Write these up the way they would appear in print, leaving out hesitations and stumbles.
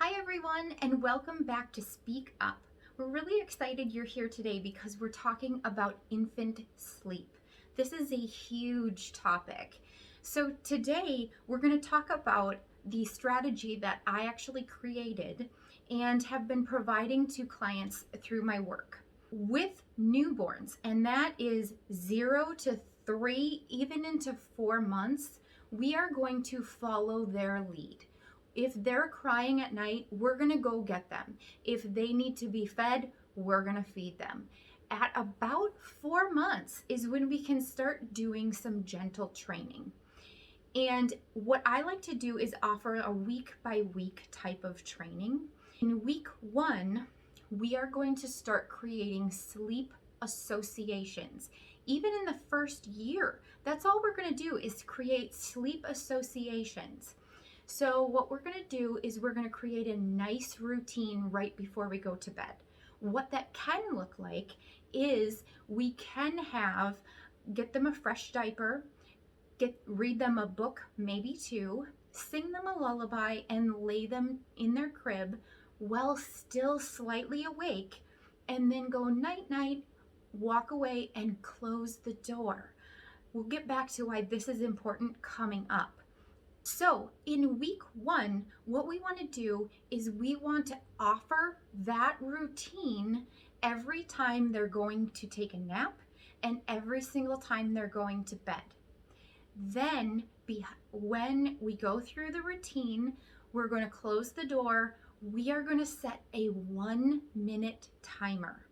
Hi everyone, and welcome back to Speak Up. We're really excited you're here today because we're talking about infant sleep. This is a huge topic. So today we're going to talk about the strategy that I actually created and have been providing to clients through my work with newborns, and that is 0 to 3, even into 4 months. We are going to follow their lead. If they're crying at night, we're going to go get them. If they need to be fed, we're going to feed them. At about 4 months is when we can start doing some gentle training. And what I like to do is offer a week by week type of training. In week 1, we are going to start creating sleep associations. Even in the first year, that's all we're going to do is create sleep associations. So what we're going to do is we're going to create a nice routine right before we go to bed. What that can look like is we can get them a fresh diaper, read them a book, maybe two, sing them a lullaby, and lay them in their crib while still slightly awake, and then go night-night, walk away, and close the door. We'll get back to why this is important coming up. So in week 1, what we want to do is we want to offer that routine every time they're going to take a nap and every single time they're going to bed. Then when we go through the routine, we're going to close the door. We are going to set a 1-minute timer.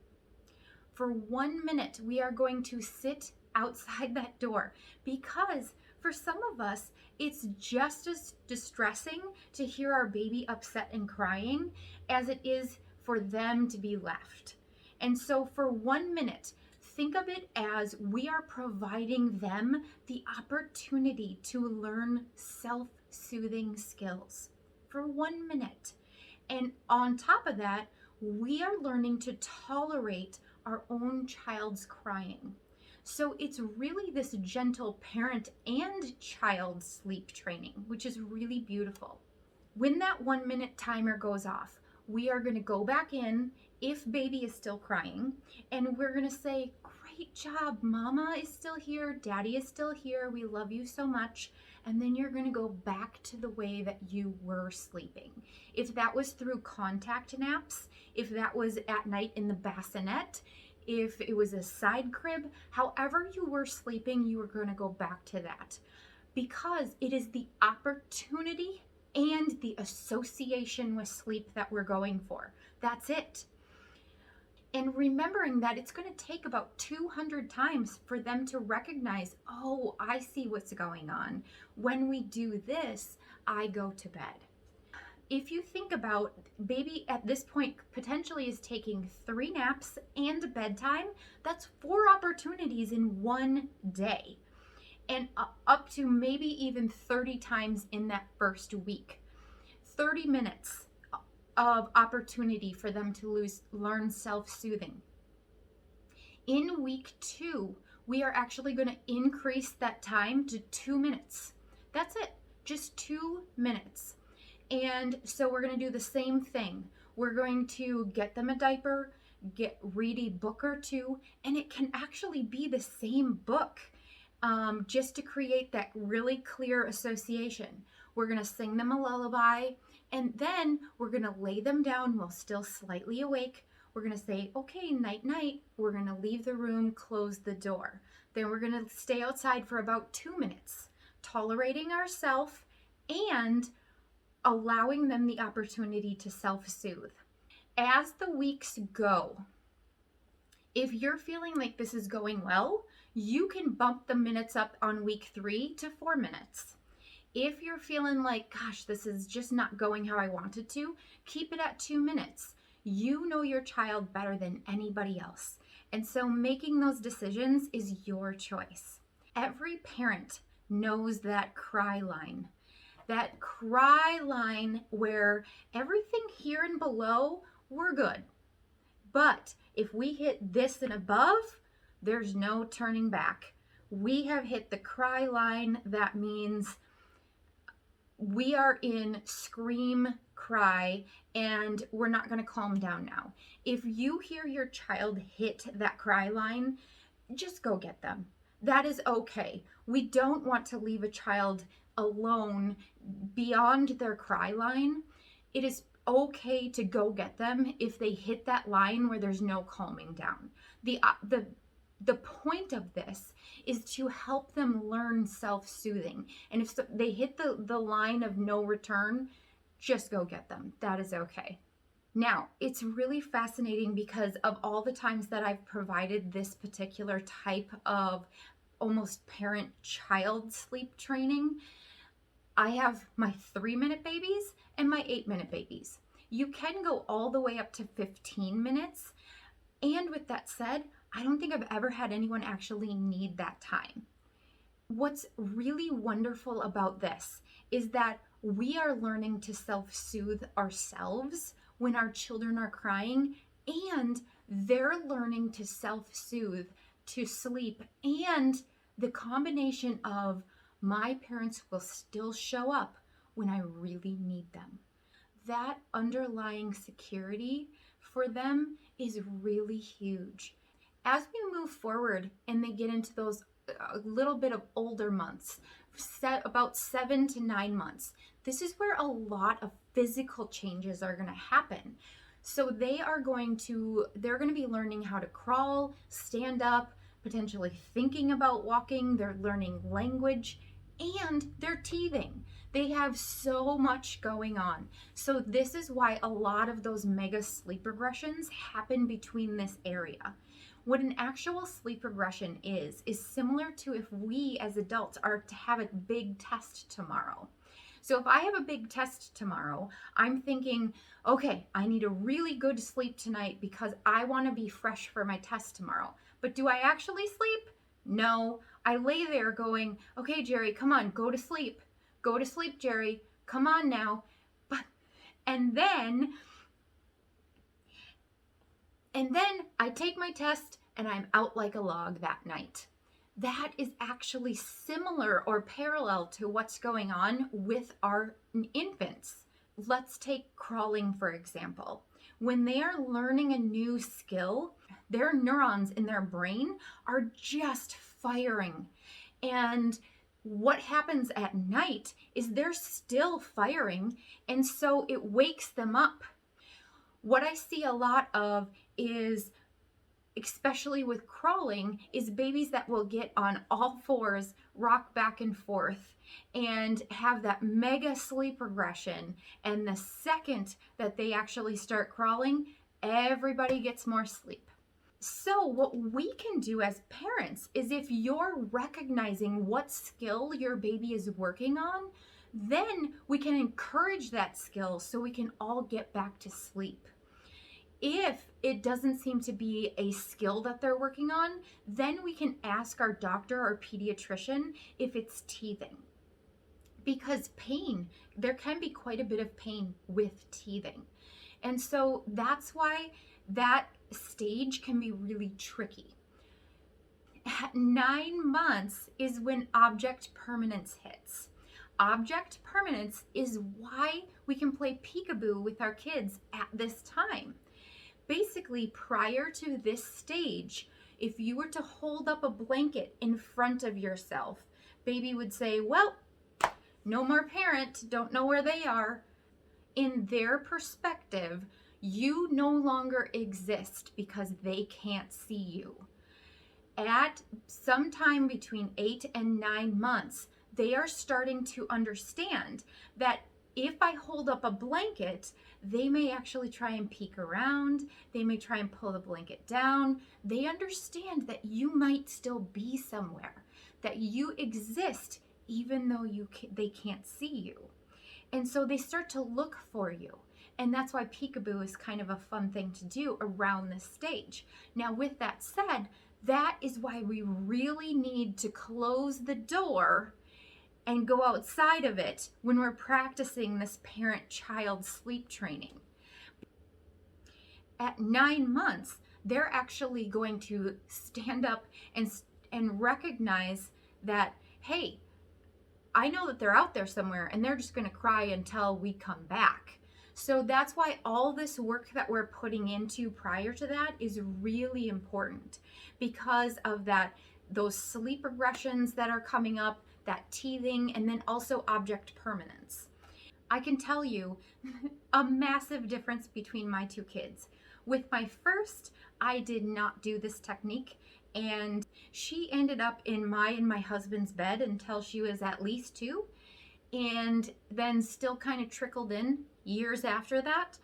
For 1 minute, we are going to sit outside that door because for some of us, it's just as distressing to hear our baby upset and crying as it is for them to be left. And so for 1 minute, think of it as we are providing them the opportunity to learn self-soothing skills for 1 minute. And on top of that, we are learning to tolerate our own child's crying. So it's really this gentle parent and child sleep training, which is really beautiful. When that 1-minute timer goes off, we are going to go back in if baby is still crying, and we're going to say, "Great job, mama is still here, daddy is still here, we love you so much." And then you're going to go back to the way that you were sleeping. If that was through contact naps, if that was at night in the bassinet, if it was a side crib, however you were sleeping, you were going to go back to that because it is the opportunity and the association with sleep that we're going for. That's it. And remembering that it's going to take about 200 times for them to recognize, "Oh, I see what's going on. When we do this, I go to bed." If you think about baby at this point potentially is taking 3 naps and a bedtime, that's 4 opportunities in 1 day, and up to maybe even 30 times in that first week. 30 minutes of opportunity for them to learn self-soothing. In week 2, we are actually going to increase that time to 2 minutes. That's it, just 2 minutes. And so we're going to do the same thing. We're going to get them a diaper, read a book or two, and it can actually be the same book, just to create that really clear association. We're going to sing them a lullaby, and then we're going to lay them down while still slightly awake. We're going to say, "Okay, night night." We're going to leave the room, close the door. Then we're going to stay outside for about 2 minutes, tolerating ourselves and allowing them the opportunity to self-soothe. As the weeks go, if you're feeling like this is going well, you can bump the minutes up on week 3 to 4 minutes. If you're feeling like, "Gosh, this is just not going how I wanted to," keep it at 2 minutes. You know your child better than anybody else. And so making those decisions is your choice. Every parent knows that cry line. That cry line where everything here and below, we're good. But if we hit this and above, there's no turning back. We have hit the cry line. That means we are in scream cry, and we're not going to calm down now. If you hear your child hit that cry line, just go get them. That is okay. We don't want to leave a child alone beyond their cry line. It is okay to go get them if they hit that line where there's no calming down. The point of this is to help them learn self-soothing. And if they hit the line of no return, just go get them. That is okay. Now, it's really fascinating because of all the times that I've provided this particular type of almost parent-child sleep training. I have my 3-minute babies and my 8-minute babies. You can go all the way up to 15 minutes. And with that said, I don't think I've ever had anyone actually need that time. What's really wonderful about this is that we are learning to self-soothe ourselves when our children are crying, and they're learning to self-soothe to sleep. And the combination of my parents will still show up when I really need them. That underlying security for them is really huge. As we move forward and they get into those a little bit of older months, about 7 to 9 months, this is where a lot of physical changes are going to happen. So they're going to be learning how to crawl, stand up, potentially thinking about walking, they're learning language, and they're teething. They have so much going on. So this is why a lot of those mega sleep regressions happen between this area. What an actual sleep regression is similar to if we as adults are to have a big test tomorrow. So if I have a big test tomorrow, I'm thinking, okay, I need a really good sleep tonight because I want to be fresh for my test tomorrow. But do I actually sleep? No. I lay there going, okay, Jerry, come on, go to sleep. Go to sleep, Jerry. Come on now. And then I take my test and I'm out like a log that night. That is actually similar or parallel to what's going on with our infants. Let's take crawling, for example. When they are learning a new skill, their neurons in their brain are just firing. And what happens at night is they're still firing, and so it wakes them up. What I see a lot of is, especially with crawling, is babies that will get on all fours, rock back and forth, and have that mega sleep regression. And the second that they actually start crawling, everybody gets more sleep. So what we can do as parents is, if you're recognizing what skill your baby is working on, then we can encourage that skill so we can all get back to sleep. If it doesn't seem to be a skill that they're working on, then we can ask our doctor or pediatrician if it's teething. Because pain, there can be quite a bit of pain with teething. And so that's why that stage can be really tricky. At 9 months is when object permanence hits. Object permanence is why we can play peekaboo with our kids at this time. Basically, prior to this stage, if you were to hold up a blanket in front of yourself, baby would say, well, no more parent, don't know where they are. In their perspective, you no longer exist because they can't see you. At some time between 8 and 9 months, they are starting to understand that if I hold up a blanket, they may actually try and peek around. They may try and pull the blanket down. They understand that you might still be somewhere, that you exist even though they can't see you. And so they start to look for you. And that's why peekaboo is kind of a fun thing to do around this stage. Now, with that said, that is why we really need to close the door and go outside of it when we're practicing this parent-child sleep training. At 9 months, they're actually going to stand up and recognize that, hey, I know that they're out there somewhere and they're just going to cry until we come back. So that's why all this work that we're putting into prior to that is really important, because of that, those sleep regressions that are coming up, that teething, and then also object permanence. I can tell you a massive difference between my two kids. With my first, I did not do this technique, and she ended up in my and my husband's bed until she was at least 2, and then still kind of trickled in years after that.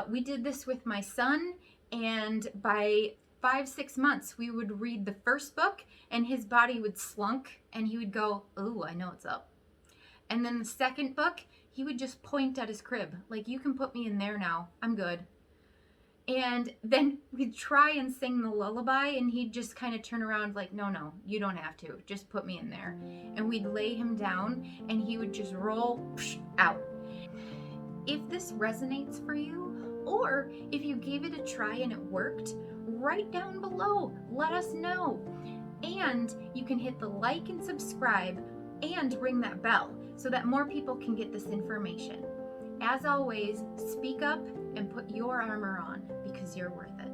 We did this with my son, and by 5, 6 months, we would read the first book, and his body would slunk, and he would go, "Ooh, I know what's up." And then the second book, he would just point at his crib, like, "You can put me in there now. I'm good." And then we'd try and sing the lullaby, and he'd just kind of turn around like, "No, no, you don't have to. Just put me in there." And we'd lay him down, and he would just roll out. If this resonates for you, or if you gave it a try and it worked, write down below. Let us know. And you can hit the like and subscribe and ring that bell so that more people can get this information. As always, speak up and put your armor on, because you're worth it.